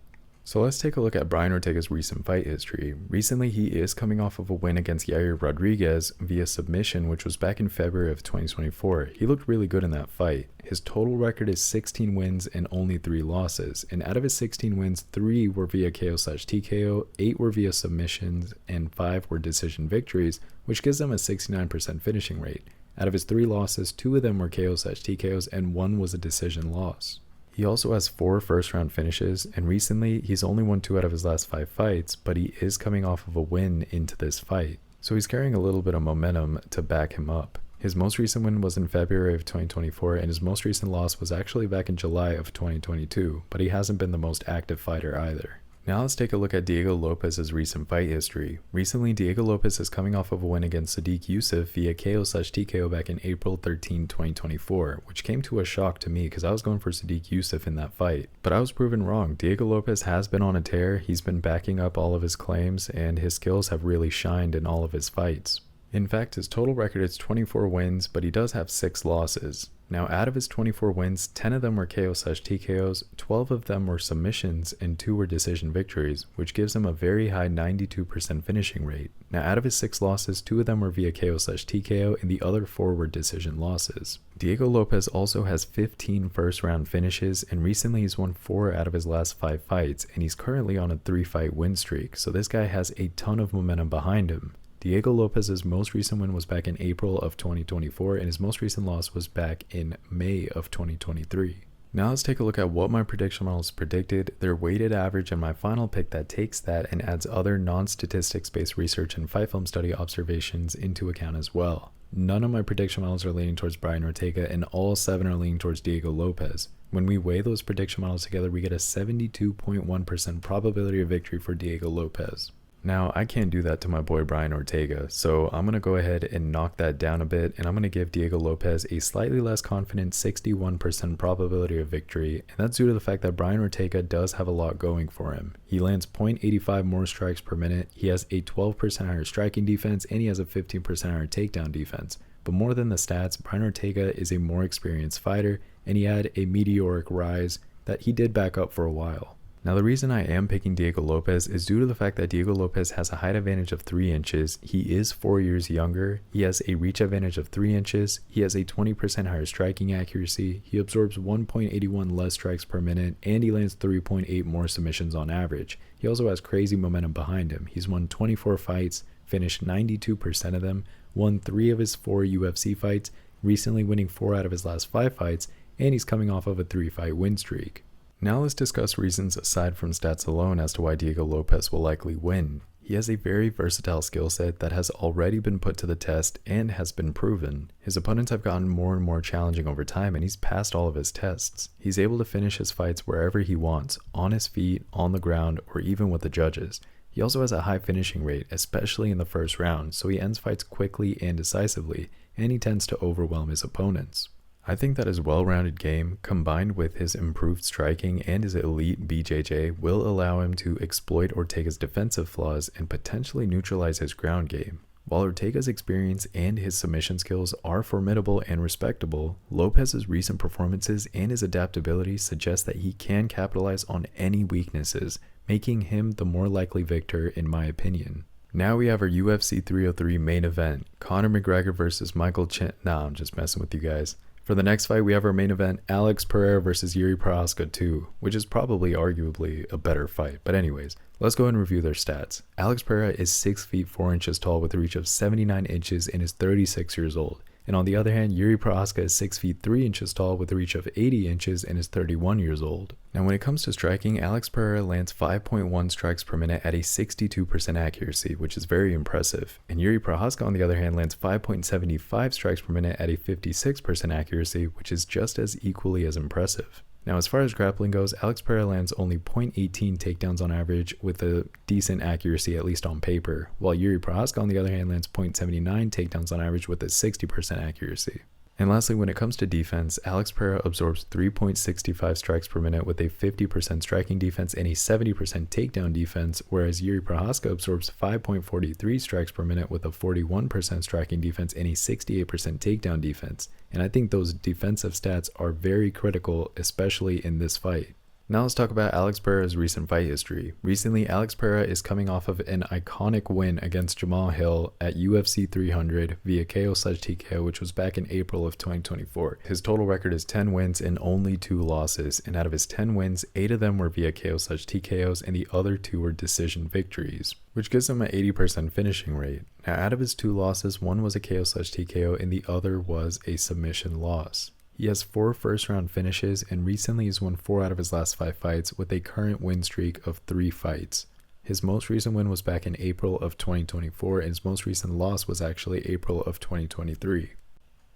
So let's take a look at Brian Ortega's recent fight history. Recently, he is coming off of a win against Yair Rodriguez via submission, which was back in February of 2024. He looked really good in that fight. His total record is 16 wins and only 3 losses. And out of his 16 wins, 3 were via KO/TKO, 8 were via submissions, and 5 were decision victories, which gives him a 69% finishing rate. Out of his 3 losses, 2 of them were KO/TKOs and 1 was a decision loss. He also has 4 first-round finishes, and recently he's only won 2 out of his last 5 fights, but he is coming off of a win into this fight. So he's carrying a little bit of momentum to back him up. His most recent win was in February of 2024, and his most recent loss was actually back in July of 2022, but he hasn't been the most active fighter either. Now let's take a look at Diego Lopez's recent fight history. Recently, Diego Lopez is coming off of a win against Sodiq Yusuff via KO/TKO back in April 13, 2024, which came to a shock to me because I was going for Sodiq Yusuff in that fight. But I was proven wrong. Diego Lopez has been on a tear, he's been backing up all of his claims, and his skills have really shined in all of his fights. In fact, his total record is 24 wins, but he does have 6 losses. Now, out of his 24 wins, 10 of them were KO/TKOs, 12 of them were submissions, and 2 were decision victories, which gives him a very high 92% finishing rate. Now, out of his 6 losses, 2 of them were via KO/TKO, and the other 4 were decision losses. Diego Lopez also has 15 first-round finishes, and recently he's won 4 out of his last 5 fights, and he's currently on a 3-fight win streak, so this guy has a ton of momentum behind him. Diego Lopez's most recent win was back in April of 2024, and his most recent loss was back in May of 2023. Now let's take a look at what my prediction models predicted, their weighted average, and my final pick that takes that and adds other non-statistics based research and fight film study observations into account as well. None of my prediction models are leaning towards Brian Ortega, and all 7 are leaning towards Diego Lopez. When we weigh those prediction models together, we get a 72.1% probability of victory for Diego Lopez. Now, I can't do that to my boy Brian Ortega, so I'm going to go ahead and knock that down a bit, and I'm going to give Diego Lopez a slightly less confident 61% probability of victory, and that's due to the fact that Brian Ortega does have a lot going for him. He lands 0.85 more strikes per minute, he has a 12% higher striking defense, and he has a 15% higher takedown defense. But more than the stats, Brian Ortega is a more experienced fighter, and he had a meteoric rise that he did back up for a while. Now, the reason I am picking Diego Lopez is due to the fact that Diego Lopez has a height advantage of 3 inches, he is 4 years younger, he has a reach advantage of 3 inches, he has a 20% higher striking accuracy, he absorbs 1.81 less strikes per minute, and he lands 3.8 more submissions on average. He also has crazy momentum behind him. He's won 24 fights, finished 92% of them, won 3 of his 4 UFC fights, recently winning 4 out of his last 5 fights, and he's coming off of a 3-fight win streak. Now let's discuss reasons aside from stats alone as to why Diego Lopez will likely win. He has a very versatile skill set that has already been put to the test and has been proven. His opponents have gotten more and more challenging over time, and he's passed all of his tests. He's able to finish his fights wherever he wants, on his feet, on the ground, or even with the judges. He also has a high finishing rate, especially in the first round, so he ends fights quickly and decisively, and he tends to overwhelm his opponents. I think that his well-rounded game, combined with his improved striking and his elite BJJ, will allow him to exploit Ortega's defensive flaws and potentially neutralize his ground game. While Ortega's experience and his submission skills are formidable and respectable, Lopez's recent performances and his adaptability suggest that he can capitalize on any weaknesses, making him the more likely victor in my opinion. Now we have our UFC 303 main event, Conor McGregor versus Michael Nah, I'm just messing with you guys. For the next fight, we have our main event, Alex Pereira versus Jiri Prochazka 2, which is probably arguably a better fight. But anyways, let's go and review their stats. Alex Pereira is 6 feet 4 inches tall with a reach of 79 inches and is 36 years old. And on the other hand, Jiri Prochazka is 6 feet 3 inches tall with a reach of 80 inches and is 31 years old. Now when it comes to striking, Alex Pereira lands 5.1 strikes per minute at a 62% accuracy, which is very impressive. And Jiri Prochazka on the other hand lands 5.75 strikes per minute at a 56% accuracy, which is just as equally as impressive. Now as far as grappling goes, Alex Pereira lands only 0.18 takedowns on average with a decent accuracy, at least on paper, while Jiri Prochazka on the other hand lands 0.79 takedowns on average with a 60% accuracy. And lastly, when it comes to defense, Alex Pereira absorbs 3.65 strikes per minute with a 50% striking defense and a 70% takedown defense, whereas Jiri Prochazka absorbs 5.43 strikes per minute with a 41% striking defense and a 68% takedown defense. And I think those defensive stats are very critical, especially in this fight. Now let's talk about Alex Pereira's recent fight history. Recently, Alex Pereira is coming off of an iconic win against Jamal Hill at UFC 300 via KO/TKO, which was back in April of 2024. His total record is 10 wins and only 2 losses, and out of his 10 wins, 8 of them were via KO/TKOs and the other 2 were decision victories, which gives him an 80% finishing rate. Now out of his 2 losses, 1 was a KO/TKO and the other was a submission loss. He has 4 first-round finishes and recently has won 4 out of his last 5 fights with a current win streak of 3 fights. His most recent win was back in April of 2024 and his most recent loss was actually April of 2023.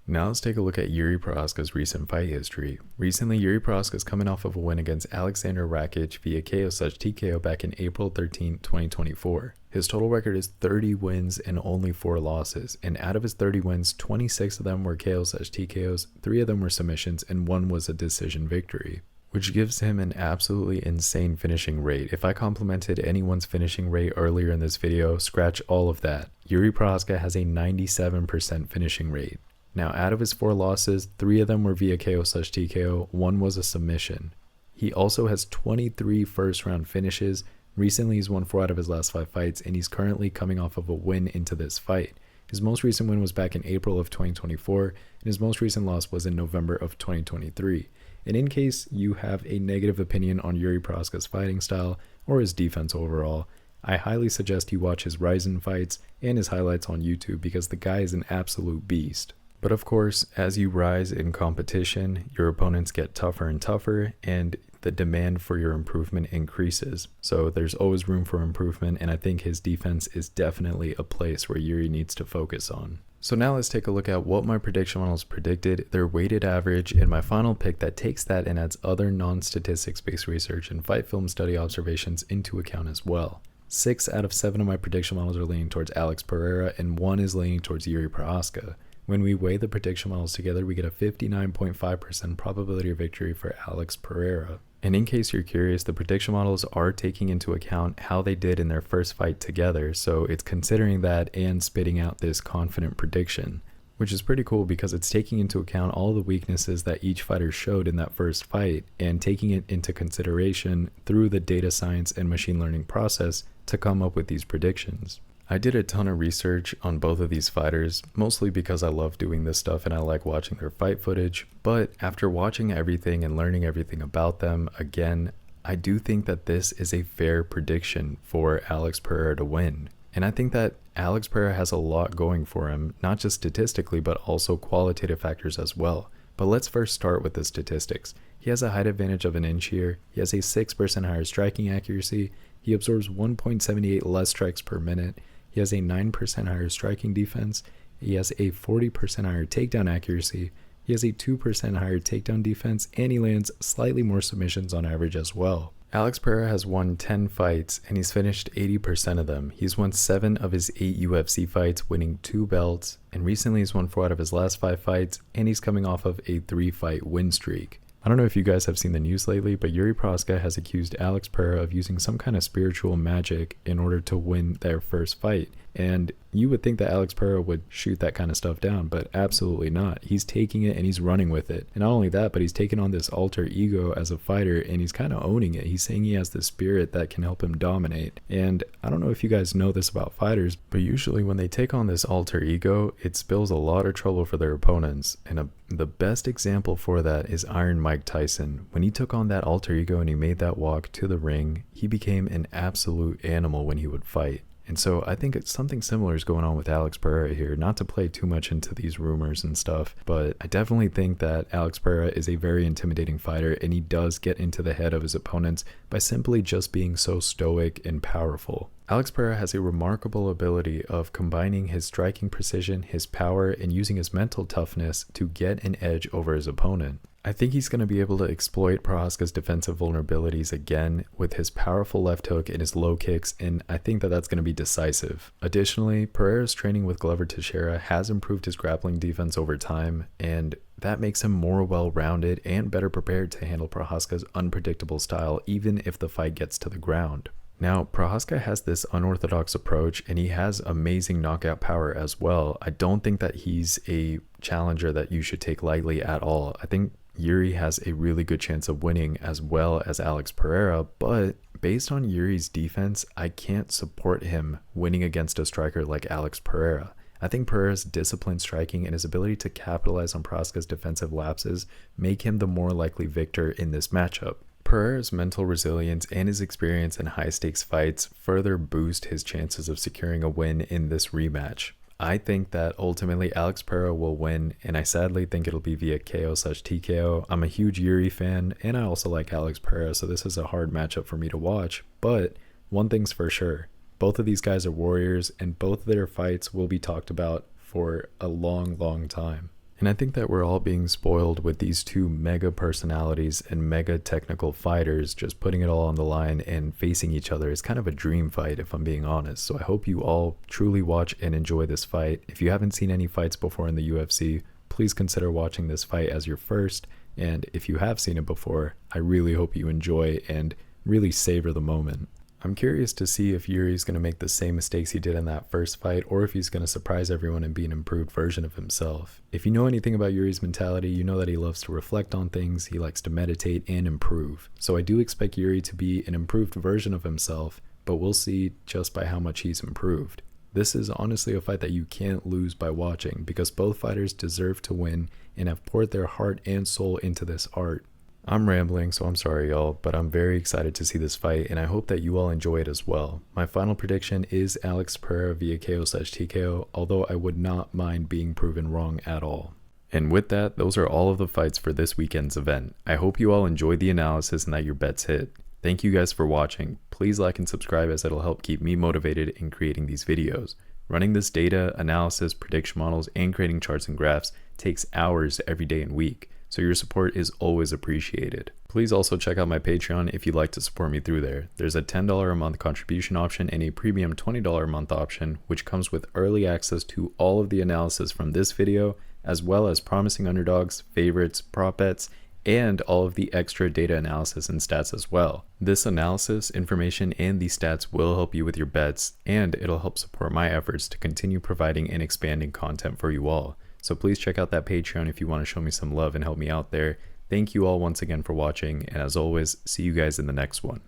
Now let's take a look at Jiri Prochazka's recent fight history. Recently, Jiri Prochazka is coming off of a win against Alexander Rakic via KO/TKO back in April 13, 2024. His total record is 30 wins and only 4 losses, and out of his 30 wins, 26 of them were KO/TKOs, 3 of them were submissions, and 1 was a decision victory, which gives him an absolutely insane finishing rate. If I complimented anyone's finishing rate earlier in this video, scratch all of that. Jiri Prochazka has a 97% finishing rate. Now, out of his 4 losses, 3 of them were via KO/TKO, 1 was a submission. He also has 23 first-round finishes. Recently, he's won 4 out of his last 5 fights, and he's currently coming off of a win into this fight. His most recent win was back in April of 2024, and his most recent loss was in November of 2023. And in case you have a negative opinion on Jiri Prochazka's fighting style or his defense overall, I highly suggest you watch his Ryzen fights and his highlights on YouTube because the guy is an absolute beast. But of course, as you rise in competition, your opponents get tougher and tougher, and the demand for your improvement increases. So there's always room for improvement, and I think his defense is definitely a place where Jiri needs to focus on. So now let's take a look at what my prediction models predicted, their weighted average, and my final pick that takes that and adds other non-statistics based research and fight film study observations into account as well. 6 out of 7 of my prediction models are leaning towards Alex Pereira, and 1 is leaning towards Jiri Prochazka. When we weigh the prediction models together, we get a 59.5% probability of victory for Alex Pereira. And in case you're curious, the prediction models are taking into account how they did in their first fight together, so it's considering that and spitting out this confident prediction, which is pretty cool because it's taking into account all the weaknesses that each fighter showed in that first fight and taking it into consideration through the data science and machine learning process to come up with these predictions. I did a ton of research on both of these fighters, mostly because I love doing this stuff and I like watching their fight footage, but after watching everything and learning everything about them, again, I do think that this is a fair prediction for Alex Pereira to win. And I think that Alex Pereira has a lot going for him, not just statistically, but also qualitative factors as well. But let's first start with the statistics. He has a height advantage of 1 inch here, he has a 6% higher striking accuracy, he absorbs 1.78 less strikes per minute, he has a 9% higher striking defense, he has a 40% higher takedown accuracy, he has a 2% higher takedown defense, and he lands slightly more submissions on average as well. Alex Pereira has won 10 fights and he's finished 80% of them. He's won 7 of his 8 UFC fights, winning 2 belts, and recently he's won 4 out of his last 5 fights, and he's coming off of a 3-fight win streak. I don't know if you guys have seen the news lately, but Jiri Prochazka has accused Alex Pereira of using some kind of spiritual magic in order to win their first fight. And you would think that Alex Pereira would shoot that kind of stuff down, but absolutely not. He's taking it and he's running with it. And not only that, but he's taken on this alter ego as a fighter and he's kind of owning it. He's saying he has the spirit that can help him dominate. And I don't know if you guys know this about fighters, but usually when they take on this alter ego, it spills a lot of trouble for their opponents. And the best example for that is Iron Mike Tyson. When he took on that alter ego and he made that walk to the ring, he became an absolute animal when he would fight. And so I think it's something similar is going on with Alex Pereira here. Not to play too much into these rumors and stuff, but I definitely think that Alex Pereira is a very intimidating fighter, and he does get into the head of his opponents by simply just being so stoic and powerful. Alex Pereira has a remarkable ability of combining his striking precision, his power, and using his mental toughness to get an edge over his opponent. I think he's going to be able to exploit Prochazka's defensive vulnerabilities again with his powerful left hook and his low kicks, and I think that that's going to be decisive. Additionally, Pereira's training with Glover Teixeira has improved his grappling defense over time, and that makes him more well-rounded and better prepared to handle Prochazka's unpredictable style even if the fight gets to the ground. Now, Prochazka has this unorthodox approach and he has amazing knockout power as well. I don't think that he's a challenger that you should take lightly at all. I think Jiri has a really good chance of winning as well as Alex Pereira, but based on Jiri's defense, I can't support him winning against a striker like Alex Pereira. I think Pereira's disciplined striking and his ability to capitalize on Prochazka's defensive lapses make him the more likely victor in this matchup. Pereira's mental resilience and his experience in high-stakes fights further boost his chances of securing a win in this rematch. I think that ultimately Alex Pereira will win, and I sadly think it'll be via KO/TKO. I'm a huge Jiri fan, and I also like Alex Pereira, so this is a hard matchup for me to watch. But one thing's for sure, both of these guys are warriors, and both of their fights will be talked about for a long, long time. And I think that we're all being spoiled with these two mega personalities and mega technical fighters just putting it all on the line and facing each other. It's kind of a dream fight, if I'm being honest. So I hope you all truly watch and enjoy this fight. If you haven't seen any fights before in the UFC, please consider watching this fight as your first. And if you have seen it before, I really hope you enjoy and really savor the moment. I'm curious to see if Jiri's going to make the same mistakes he did in that first fight, or if he's going to surprise everyone and be an improved version of himself. If you know anything about Jiri's mentality, you know that he loves to reflect on things, he likes to meditate and improve. So I do expect Jiri to be an improved version of himself, but we'll see just by how much he's improved. This is honestly a fight that you can't lose by watching, because both fighters deserve to win and have poured their heart and soul into this art. I'm rambling, so I'm sorry y'all, but I'm very excited to see this fight, and I hope that you all enjoy it as well. My final prediction is Alex Pereira via KO/TKO, although I would not mind being proven wrong at all. And with that, those are all of the fights for this weekend's event. I hope you all enjoyed the analysis and that your bets hit. Thank you guys for watching. Please like and subscribe, as it'll help keep me motivated in creating these videos. Running this data, analysis, prediction models, and creating charts and graphs takes hours every day and week, so your support is always appreciated. Please also check out my Patreon if you'd like to support me through there. There's a $10 a month contribution option and a premium $20 a month option, which comes with early access to all of the analysis from this video, as well as promising underdogs, favorites, prop bets, and all of the extra data analysis and stats as well. This analysis, information, and these stats will help you with your bets, and it'll help support my efforts to continue providing and expanding content for you all. So please check out that Patreon if you want to show me some love and help me out there. Thank you all once again for watching, and as always, see you guys in the next one.